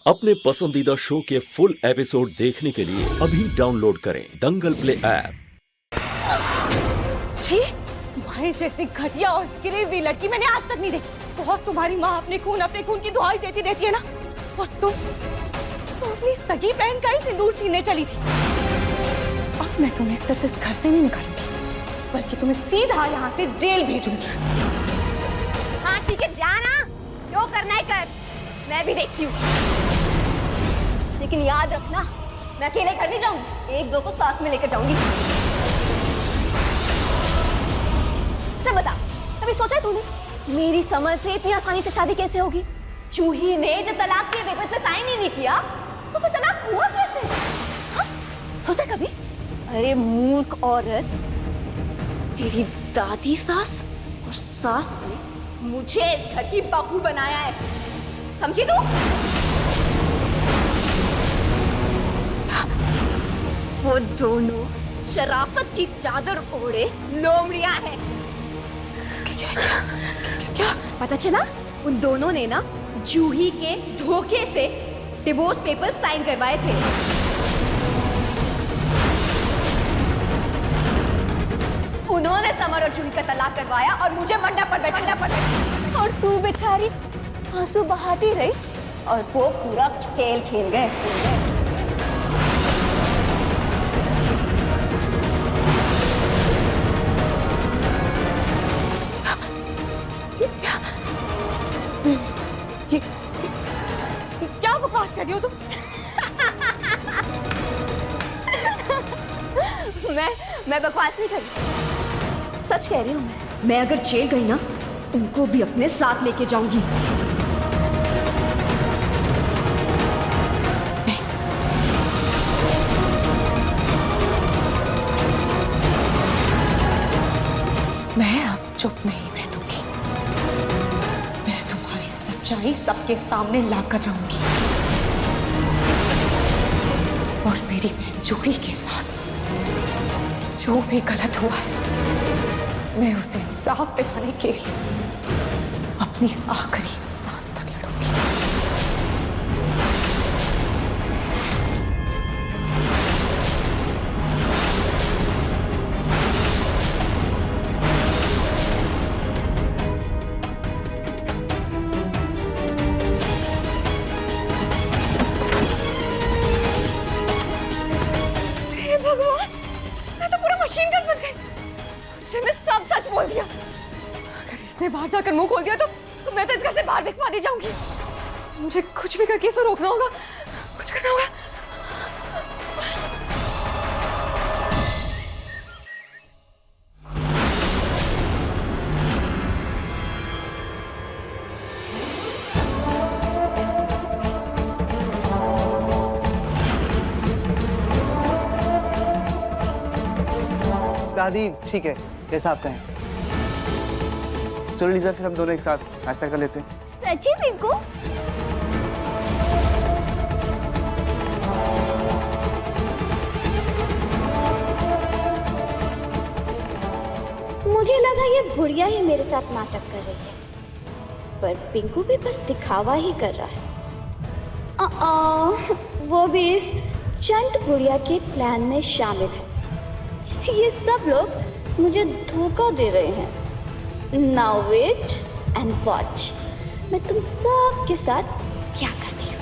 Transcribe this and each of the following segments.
अपने पसंदीदा शो के फुल एपिसोड देखने के लिए अभी डाउनलोड करें दंगल प्ले ऐप। जी, तुम्हारी जैसी घटिया और गिरी हुई लड़की मैंने आज तक नहीं देखी। बहुत तुम्हारी माँ अपने खून की दुहाई देती रहती है ना, और तुम अपनी सगी बहन का ही सिंदूर छीनने चली थी। अब मैं तुम्हें सिर्फ इस घर से नहीं निकालूंगी, बल्कि तुम्हें सीधा यहाँ से जेल भेजूंगी। हाँ ठीक है, जाना जो करना है कर, मैं भी देखती हूँ। लेकिन याद रखना, मैं अकेले घर नहीं जाऊंगी, एक दो को साथ में लेकर जाऊंगी। चल बता, कभी सोचा है तूने मेरी समझ से इतनी आसानी से शादी कैसे होगी? जूही ने जब तलाक के पेपर्स पे साइन ही नहीं किया तो फिर तलाक हुआ कैसे? हाँ? सोचा कभी? अरे मूर्ख औरत, तेरी दादी सास और सास ने मुझे इस घर की बहू बनाया है, समझी तू? वो दोनों शराफत की चादर ओढ़े लोमड़ियां हैं। क्या पता चला? उन दोनों ने ना जूही के धोखे से डिवोर्स पेपर साइन करवाए थे। उन्होंने समर और जूही का तलाक करवाया और मुझे मंडप पर बैठा। और तू बेचारी आंसू बहाती रही और वो पूरा खेल खेल गए। क्या बकवास कर रही हो तुम? मैं बकवास नहीं कर रही, सच कह रही हूँ। मैं अगर जेल गई ना, उनको भी अपने साथ लेके जाऊंगी। मैं अब चुप नहीं बैठूंगी, मैं तुम्हारी सच्चाई सबके सामने लाकर रहूंगी। और मेरी बहन जूही के साथ जो भी गलत हुआ है, मैं उसे इंसाफ दिलाने के लिए अपनी आखिरी सांस तक लड़ूंगी। भगवान, मैं तो पूरा मशीन गन बन गई। उससे मैं सब सच बोल दिया। अगर इसने बाहर जाकर मुंह खोल दिया तो मैं तो इस घर से बाहर भिखवा दी जाऊंगी। मुझे कुछ भी करके इसे रोकना होगा, कुछ करना होगा। दादी ठीक है, जैसा आप कहें। चलो लीजा, फिर हम दोनों एक साथ नाश्ता कर लेते हैं। सच्ची पिंकू? मुझे लगा ये बुढ़िया ही मेरे साथ नाटक कर रही है, पर पिंकू भी बस दिखावा ही कर रहा है। वो भी इस चंट बुढ़िया के प्लान में शामिल है। ये सब लोग मुझे धोखा दे रहे हैं। नाउ वेट एंड वॉच, मैं तुम सब के साथ क्या करती हूँ।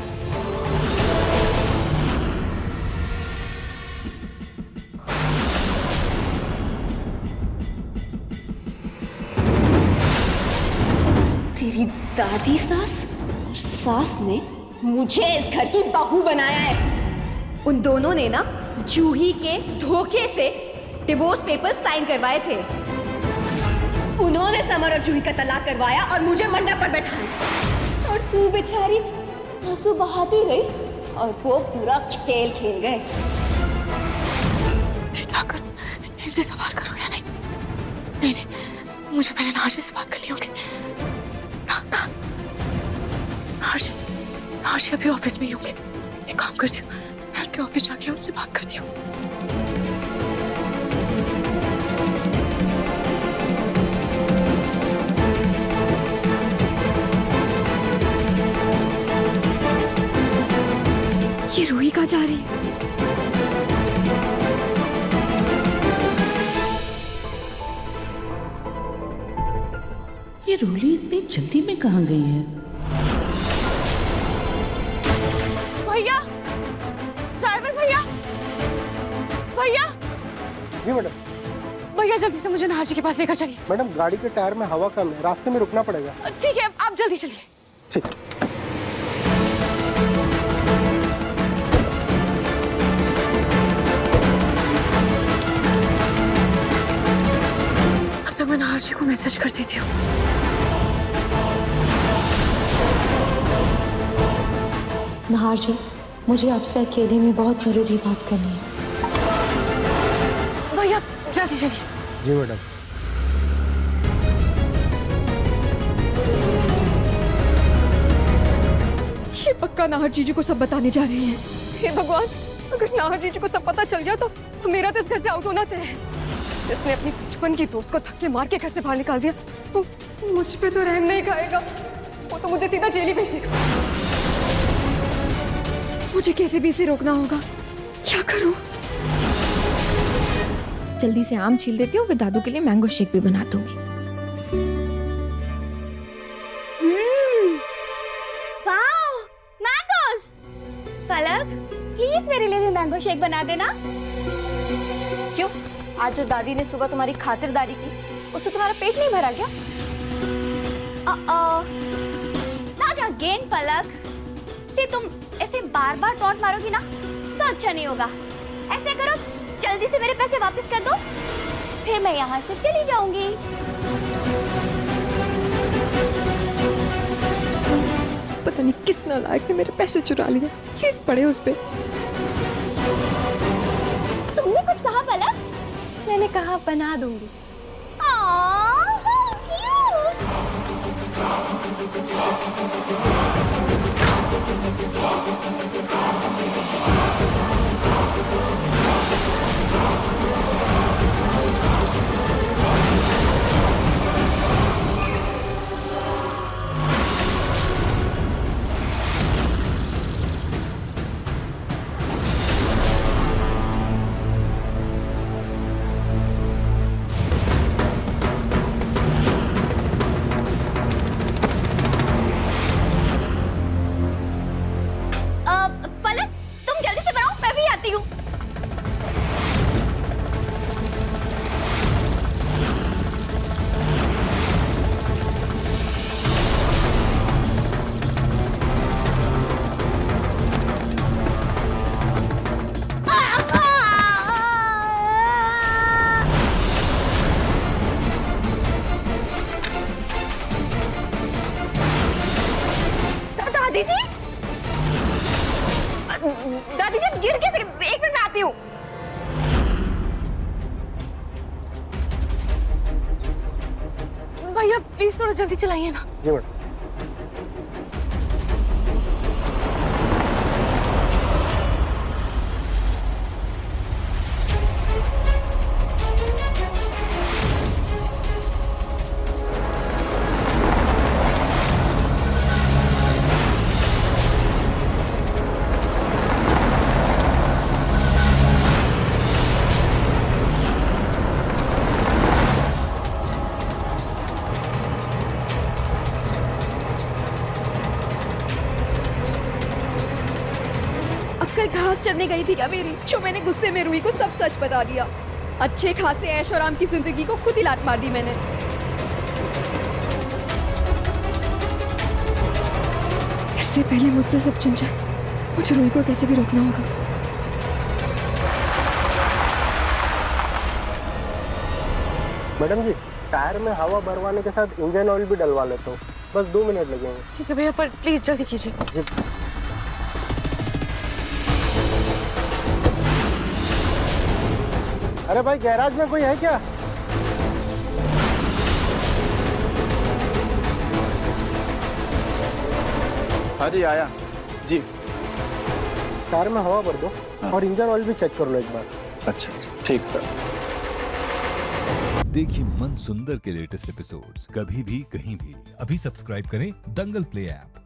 तेरी दादी सास और सास ने मुझे इस घर की बहू बनाया है। उन दोनों ने ना जूही के धोखे से डिवोर्स पेपर साइन करवाए थे। उन्होंने समर और जूही का तलाक करवाया और मुझे मंडप पर बैठाया। और तू बेचारी आंसू बहाती रही और वो पूरा खेल खेल गए। इनसे सवाल करो या नहीं? नहीं, मुझे पहले नाशी से बात करनी होगी। नाशी अभी ऑफिस में ही होंगे। एक काम करती हूँ, मैं उनके ऑफिस जाके उनसे बात करती हूँ। ये रूही कहाँ जा रही है? ये रूही इतनी जल्दी में कहाँ गई है? भैया, ड्राइवर भैया, भैया, जी मैडम। भैया जल्दी से मुझे नहार जी के पास लेकर चलिए। मैडम गाड़ी के टायर में हवा कम है, रास्ते में रुकना पड़ेगा। ठीक है, आप जल्दी चलिए। ठीक। अब तक मैं नहार जी को मैसेज कर देती हूँ। नहार जी, मुझे आपसे अकेले में बहुत जरूरी बात करनी है। भैया जल्दी चलिए। जी मैडम। ये पक्का नाहर जीजू को सब बताने जा रहे हैं। हे भगवान, अगर नाहर जीजू को सब पता चल गया तो मेरा तो इस घर से आउट होना तय है। जिसने अपनी बचपन की दोस्त को धक्के मार के घर से बाहर निकाल दिया, वो मुझ पे तो रहम नहीं खाएगा। वो तो मुझे सीधा जेल ही भेज देगा। मुझे कैसे भी इसे रोकना होगा। क्या करूं? जल्दी से आम छील देती हूँ, फिर दादू के लिए मैंगो शेक भी बना दूंगी। Wow, mangoes! पलक, प्लीज मेरे लिए भी मैंगो शेक बना देना। क्यों? आज जो दादी ने सुबह तुम्हारी खातिरदारी की, उससे तुम्हारा पेट नहीं भरा क्या? नॉट अगेन पलक। से तुम ऐसे बार बार टॉन्ट मारोगी ना तो अच्छा नहीं होगा। ऐसे करो, जल्दी से मेरे पैसे वापस कर दो, फिर मैं यहाँ से चली जाऊंगी। पता नहीं किस नालायक ने मेरे पैसे चुरा लिए। कीट पड़े उस पे। तुमने कुछ कहा पलक? मैंने कहा बना दूंगी। पलक, तुम जल्दी से बनाओ, मैं भी आती हूँ। दादी जी, दादी जी गिर कैसे? एक मिनट में आती हूँ। भैया प्लीज थोड़ा जल्दी चलाइए ना। जी मैडम। अक्कल घास चरने गई थी क्या मेरी, जो मैंने गुस्से में रूही को सब सच बता दिया। अच्छे खासे ऐश और आराम की जिंदगी को खुद ही लात मार दी मैंने। इससे पहले मुझसे सब चिन जाए, मुझे रूही को कैसे भी रोकना होगा। मैडम जी, टायर में हवा भरवाने के साथ इंजन ऑयल भी डलवा लेता हूँ, बस 2 मिनट लगेंगे। ठीक है भैया, पर प्लीज जल्दी कीजिए। जी। अरे भाई, गैराज में कोई है क्या? हाँ जी, आया जी। टायर में हवा भर दो और इंजन ऑयल भी चेक कर लो एक बार। अच्छा, ठीक सर। देखिए मन सुंदर के लेटेस्ट एपिसोड्स कभी भी कहीं भी। अभी सब्सक्राइब करें दंगल प्ले ऐप।